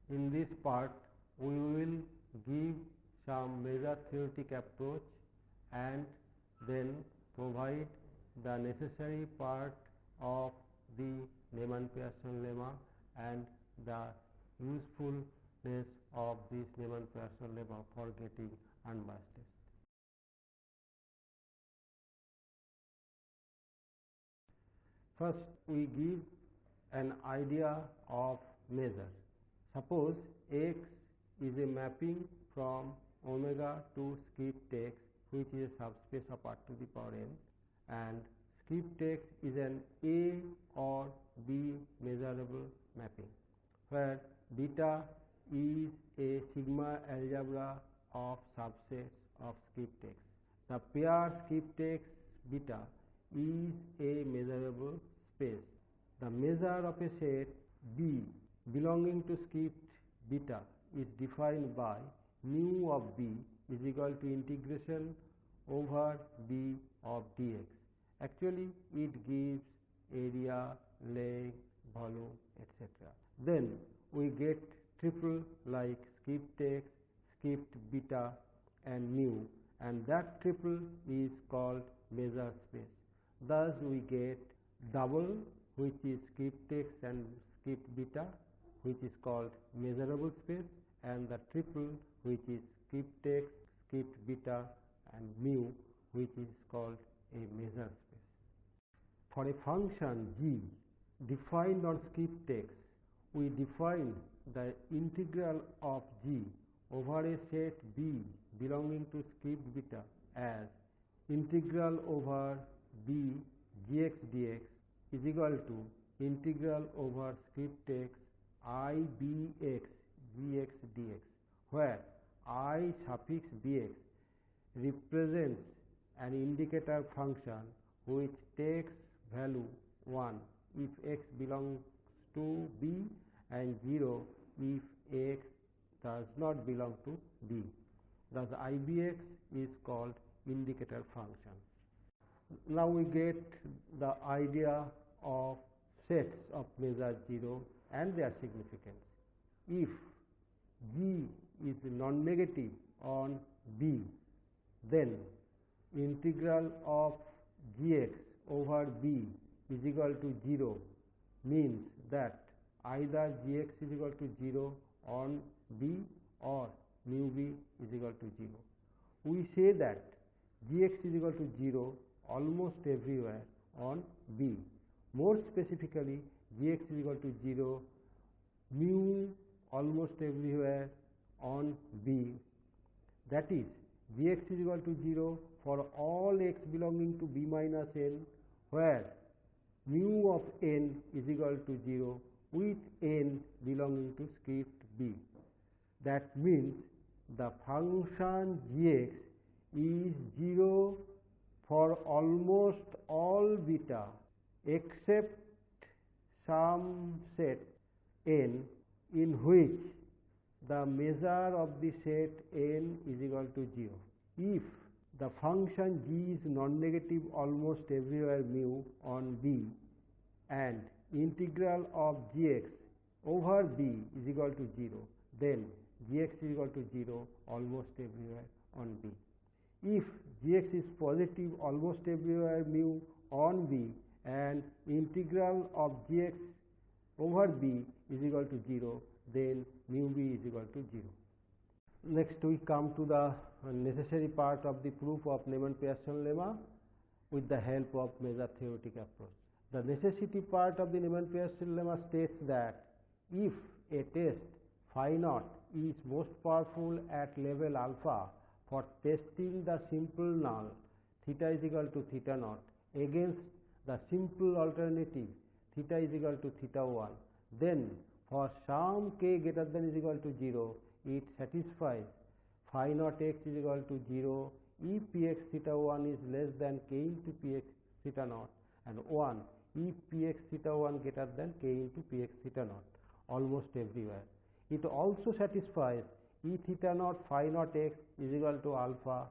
In this part, we will give some measure theoretic approach and then provide the necessary part of the Neyman Pearson lemma and the usefulness of this Neyman Pearson lemma for getting unbiased test. First, we give an idea of measure. Suppose X is a mapping from omega to script X, which is a subspace of R to the power n, and script X is an A or B measurable mapping, where beta is a sigma algebra of subsets of script X. The pair script X beta is a measurable space. The measure of a set B belonging to script beta is defined by mu of B is equal to integration over B of dx. Actually, it gives area, length, volume, etc. Then we get triple like script X, script beta and mu, and that triple is called measure space. Thus, we get double, which is script X and script beta, which is called measurable space, and the triple, which is script X, script beta and mu, which is called a measure space. For a function g defined on script X, we define the integral of g over a set B belonging to script beta as integral over B gx dx is equal to integral over script X I bx gx dx, where I suffix bx represents an indicator function which takes value 1 if x belongs to B and 0 if x does not belong to B. Thus, Ibx is called indicator function. Now, we get the idea of sets of measure 0 and their significance. If G is non-negative on B, then integral of Gx over B is equal to 0 means that either Gx is equal to 0 on B or mu B is equal to 0. We say that Gx is equal to 0 almost everywhere on B. More specifically, Gx is equal to 0 mu almost everywhere on B. That is, Gx is equal to 0 for all x belonging to B minus n, where mu of n is equal to 0 with n belonging to script B. That means the function Gx is 0 for almost all beta except some set n in which the measure of the set n is equal to 0. If the function g is non-negative almost everywhere mu on B and integral of gx over B is equal to 0, then gx is equal to 0 almost everywhere on B. If gx is positive almost everywhere mu on B and integral of gx over B is equal to 0, then mu B is equal to 0. Next, we come to the necessary part of the proof of Neyman Pearson lemma with the help of measure theoretic approach. The necessity part of the Neyman Pearson lemma states that if a test phi naught is most powerful at level alpha for testing the simple null theta is equal to theta naught against the simple alternative theta is equal to theta 1, then for some k greater than is equal to 0, it satisfies phi naught x is equal to 0 if px theta 1 is less than k into px theta naught, and 1 if px theta 1 greater than k into px theta naught almost everywhere. It also satisfies E theta naught phi naught x is equal to alpha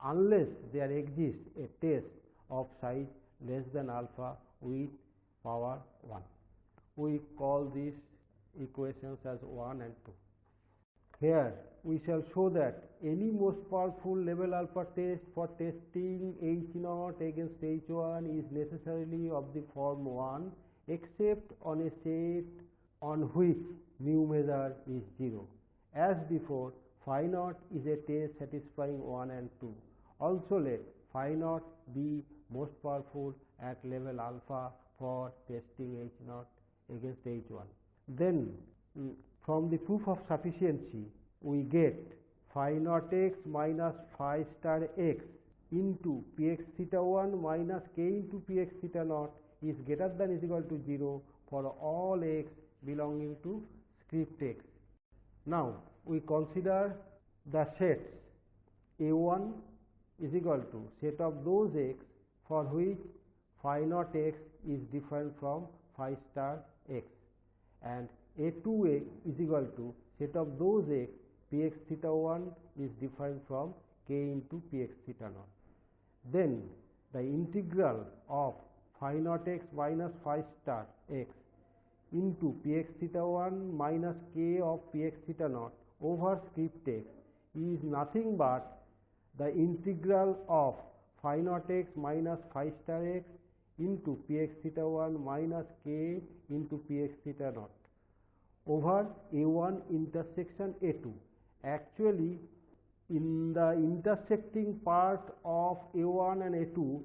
unless there exists a test of size less than alpha with power 1. We call this equations as 1 and 2. Here we shall show that any most powerful level alpha test for testing H0 against H1 is necessarily of the form 1 except on a set on which mu measure is 0. As before, phi naught is a test satisfying 1 and 2. Also let phi naught be most powerful at level alpha for testing H0 against H1. Then from the proof of sufficiency we get phi naught x minus phi star x into px theta 1 minus k into px theta naught is greater than is equal to 0 for all x belonging to script x. Now we consider the sets A1 is equal to set of those x for which phi naught x is different from phi star x, and A2 is equal to set of those x px theta 1 is different from k into px theta naught. Then the integral of phi naught x minus phi star x into px theta 1 minus k of px theta naught over script x is nothing but the integral of phi naught x minus phi star x into px theta 1 minus k into px theta naught over A1 intersection A2. Actually, in the intersecting part of A1 and A2,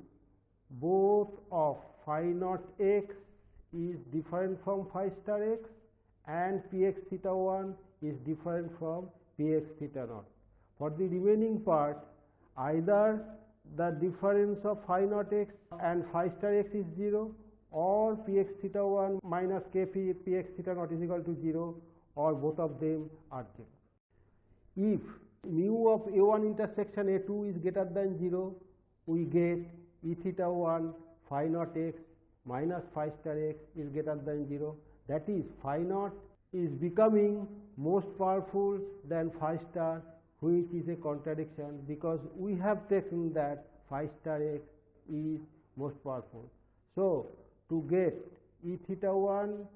both of phi naught x is different from phi star x and px theta 1 is different from px theta naught. For the remaining part, either the difference of phi naught x and phi star x is 0, or px theta 1 minus k px theta naught is equal to 0, or both of them are 0. If mu of A1 intersection A2 is greater than 0, we get E theta 1 phi naught x minus phi star x is greater than 0. That is, phi naught is becoming most powerful than phi star, which is a contradiction because we have taken that phi star x is most powerful. So to get E theta 1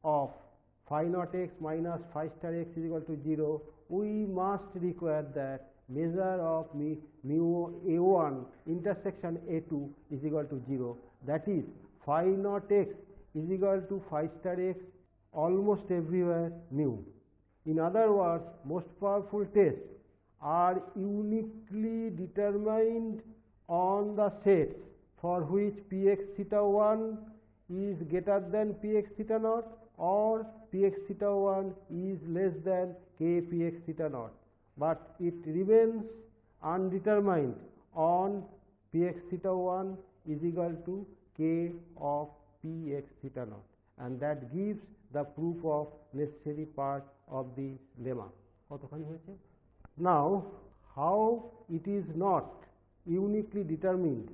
of phi naught x minus phi star x is equal to 0, we must require that measure of mu A1 intersection A2 is equal to 0. That is, phi naught x is equal to phi star x almost everywhere mu. In other words, most powerful tests are uniquely determined on the sets for which px theta 1 is greater than px theta naught or px theta 1 is less than k px theta naught, but it remains undetermined on px theta 1 is equal to k of px theta naught, and that gives the proof of necessary part of the lemma. Now, how it is not uniquely determined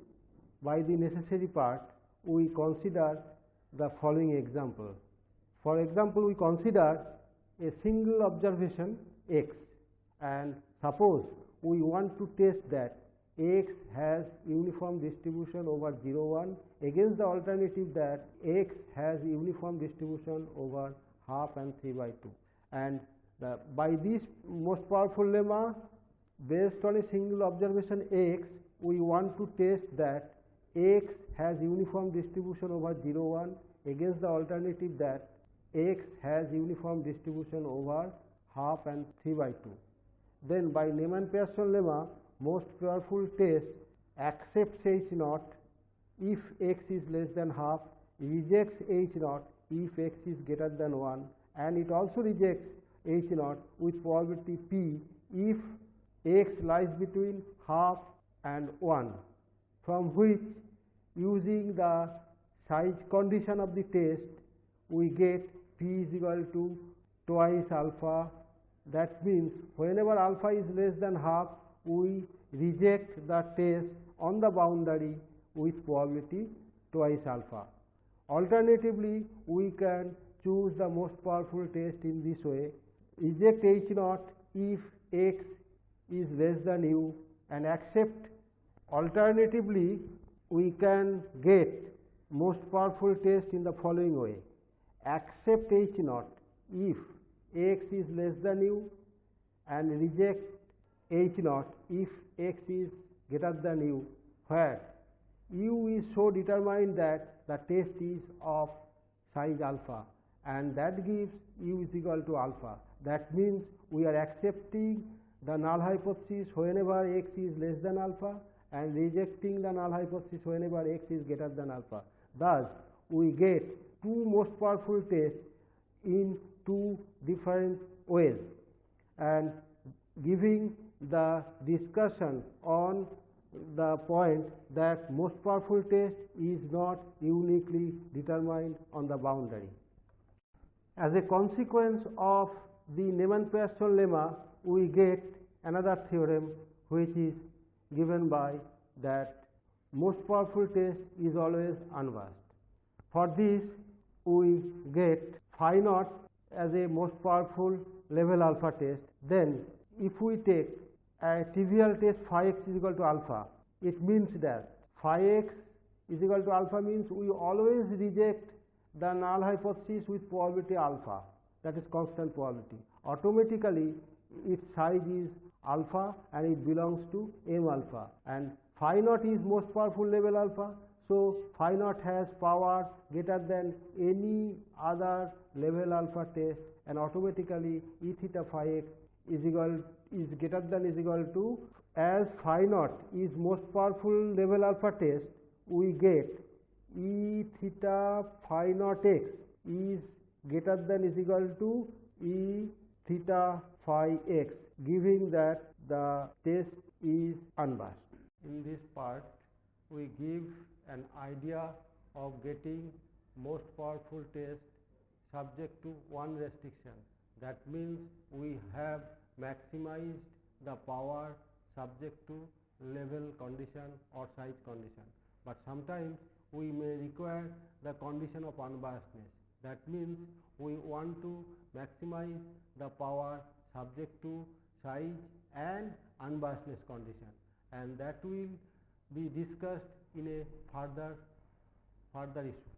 by the necessary part, we consider the following example. For example, we consider a single observation x, and suppose we want to test that x has uniform distribution over 0 1 against the alternative that x has uniform distribution over half and 3 by 2. And by this most powerful lemma, based on a single observation x, we want to test that x has uniform distribution over 0 1 against the alternative that x has uniform distribution over half and 3 by 2. Then by Neyman Pearson lemma, most powerful test accepts H0 if x is less than half, rejects H0 if x is greater than 1, and it also rejects H0 with probability p if x lies between half and 1, from which, using the size condition of the test, we get p is equal to twice alpha. That means whenever alpha is less than half, we reject the test on the boundary with probability twice alpha. Alternatively, we can choose the most powerful test in this way: reject H0 if x is less than u, and accept. Alternatively, we can get most powerful test in the following way: accept H0 if x is less than u, and reject h naught if x is greater than u, where u is so determined that the test is of size alpha, and that gives u is equal to alpha. That means we are accepting the null hypothesis whenever x is less than alpha and rejecting the null hypothesis whenever x is greater than alpha. Thus, we get two most powerful tests in two different ways, and giving the discussion on the point that most powerful test is not uniquely determined on the boundary. As a consequence of the Neyman Pearson lemma, we get another theorem which is given by that most powerful test is always unbiased. For this, we get phi naught as a most powerful level alpha test. Then if we take a trivial test phi x is equal to alpha, it means that phi x is equal to alpha means we always reject the null hypothesis with probability alpha, that is constant probability. Automatically its size is alpha and it belongs to M alpha, and phi naught is most powerful level alpha. So, phi naught has power greater than any other level alpha test, and automatically E theta phi x is greater than is equal to, as phi naught is most powerful level alpha test, we get E theta phi naught x is greater than is equal to E theta phi x, giving that the test is unbiased. In this part, we give an idea of getting most powerful test subject to one restriction. That means we have maximized the power subject to level condition or size condition, but sometimes we may require the condition of unbiasedness. That means we want to maximize the power subject to size and unbiasedness condition, and that will be discussed in a further issue.